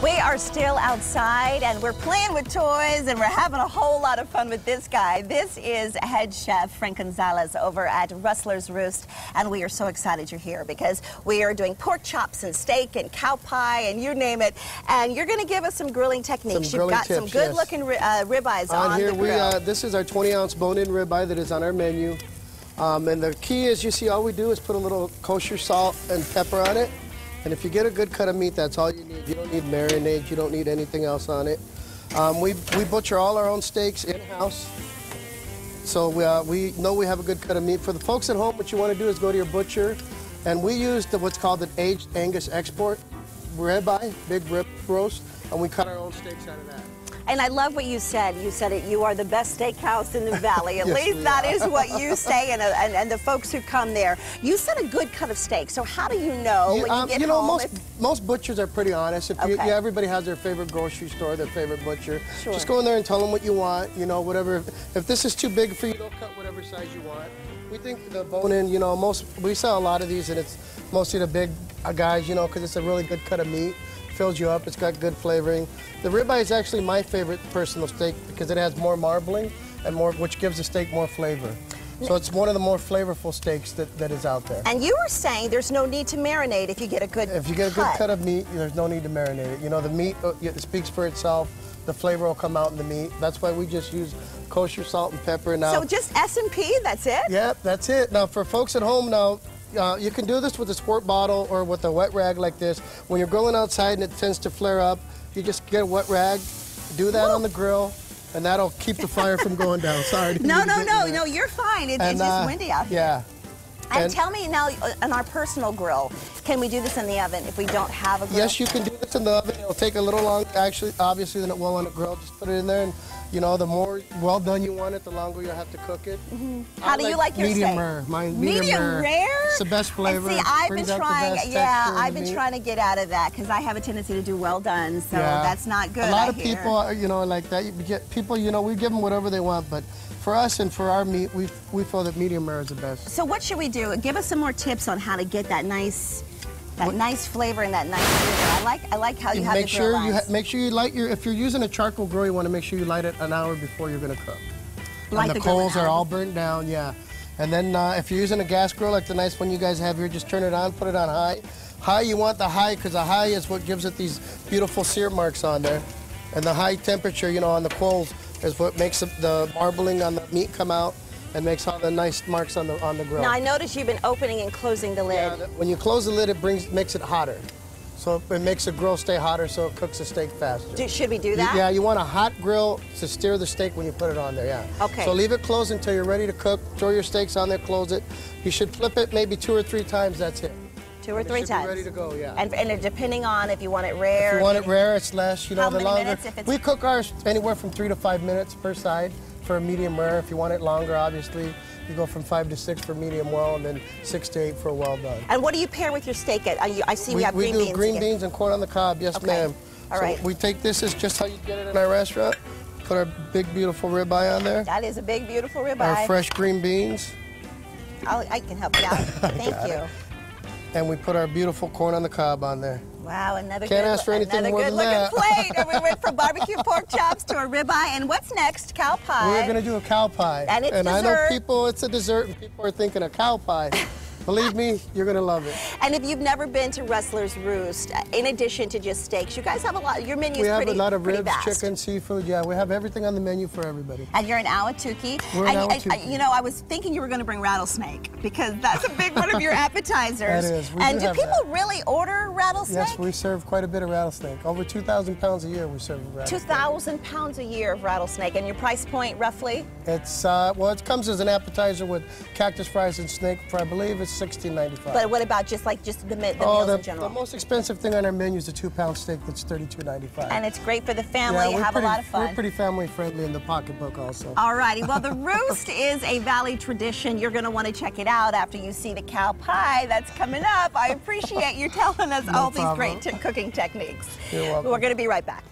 We are still outside and we're playing with toys and we're having a whole lot of fun with this guy. This is head chef Frank Gonzales over at Rustler's Rooste, and we are so excited you're here because we are doing pork chops and steak and cow pie and you name it, and you're going to give us some grilling techniques. You've got some good-looking ribeyes on the grill. This is our 20-ounce bone-in ribeye that is on our menu, and the key is, you see, all we do is put a little kosher salt and pepper on it. And if you get a good cut of meat, that's all you need. You don't need marinade. You don't need anything else on it. We butcher all our own steaks in-house. So we know we have a good cut of meat. For the folks at home, what you want to do is go to your butcher. And we use what's called an aged Angus export ribeye, big rib roast, and we cut our own steaks out of that. And I love what you said. You said it. You are the best steakhouse in the valley. At Yes, least that is what you say, and the folks who come there. You said a good cut of steak. So how do you know when you get home? Most butchers are pretty honest. Everybody has their favorite grocery store, their favorite butcher. Sure. Just go in there and tell them what you want. You know, whatever. If this is too big for you, they'll cut whatever size you want. We think the bone-in. You know, we sell a lot of these, and it's mostly the big guys. You know, because it's a really good cut of meat. Fills you up, it's got good flavoring. The ribeye is actually my favorite personal steak because it has more marbling and which gives the steak more flavor. So it's one of the more flavorful steaks that is out there. And you were saying there's no need to marinate if you get a good cut. If you get a good cut of meat, there's no need to marinate it. You know, the meat it speaks for itself. The flavor will come out in the meat. That's why we just use kosher salt and pepper. Now, so just S&P, that's it? Yep, that's it. Now for folks at home now, you can do this with a squirt bottle or with a wet rag like this. When you're grilling outside and it tends to flare up, you just get a wet rag, do that on the grill, and that'll keep the fire from going down. Sorry. No, you're fine. It's just windy out here. Yeah. And tell me now, on our personal grill, can we do this in the oven if we don't have a grill? Yes, you can do this in the oven. It'll take a little longer, actually, obviously, than it will on a grill. Just put it in there, and you know, the more well done you want it, the longer you'll have to cook it. How do you like your medium steak? Rare. Mine medium rare. It's the best flavor. And see, I've been trying to get out of that because I have a tendency to do well done, so that's not good. A lot of people, you know, like that. You get people, you know, we give them whatever they want, but for us and for our meat, we feel that medium rare is the best. So what should we do? Give us some more tips on how to get that nice flavor and that nice flavor. I like how you have the grill lines. Make sure you light if you're using a charcoal grill, you want to make sure you light it an hour before you're going to cook. Light and the coals are all burnt down, yeah. And then if you're using a gas grill like the nice one you guys have here, just turn it on, put it on high. High, you want the high because the high is what gives it these beautiful sear marks on there. And the high temperature, you know, on the coals is what makes the marbling on the meat come out and makes all the nice marks on the grill. Now I notice you've been opening and closing the lid. Yeah, when you close the lid, it makes it hotter. So it makes the grill stay hotter so it cooks the steak faster. Should we do that? Yeah, you want a hot grill to steer the steak when you put it on there, yeah. Okay. So leave it closed until you're ready to cook. Throw your steaks on there, close it. You should flip it maybe 2 or 3 times, that's it. 2 or 3 times. Be ready to go, yeah. And depending on if you want it rare. If you want it rare, it's less. You know, the longer. Minutes if it's... We cook ours anywhere from 3 to 5 minutes per side for a medium rare. If you want it longer, obviously, you go from 5 to 6 for medium well, and then 6 to 8 for well done. And what do you pair with your steak? I see we have green beans. We do green beans and corn on the cob, yes, ma'am. All right. We take this as just how you get it in our restaurant. Put our big, beautiful ribeye on there. That is a big, beautiful ribeye. Our fresh green beans. I can help you out. Thank you. And we put our beautiful corn on the cob on there. Wow, another Can't ask for anything more than that. plate. And we went from barbecue pork chops to a ribeye. And what's next? Cow pie. We're going to do a cow pie. And it's dessert. I know people, it's a dessert, and people are thinking a cow pie. Believe me, you're going to love it. And if you've never been to Rustler's Rooste, in addition to just steaks, you guys have a lot. Your menu is pretty vast. We have a lot of ribs, chicken, seafood. Yeah, we have everything on the menu for everybody. And you're in Ahwatukee. We're in Ahwatukee. You know, I was thinking you were going to bring rattlesnake because that's a big one of your appetizers. That is. And do people really order rattlesnake? Yes, we serve quite a bit of rattlesnake. Over 2,000 pounds a year we serve rattlesnake. 2,000 pounds a year of rattlesnake. And your price point, roughly? It's, well, it comes as an appetizer with cactus fries and snake. For I believe it's $16.95. But what about just the meals in general? The most expensive thing on our menu is the 2-pound steak that's $32.95. And it's great for the family. You have a lot of fun. We're pretty family friendly in the pocketbook also. All righty. Well, the Rooste is a Valley tradition. You're going to want to check it out after you see the cow pie that's coming up. I appreciate you telling us all these great cooking techniques. You're welcome. We're going to be right back.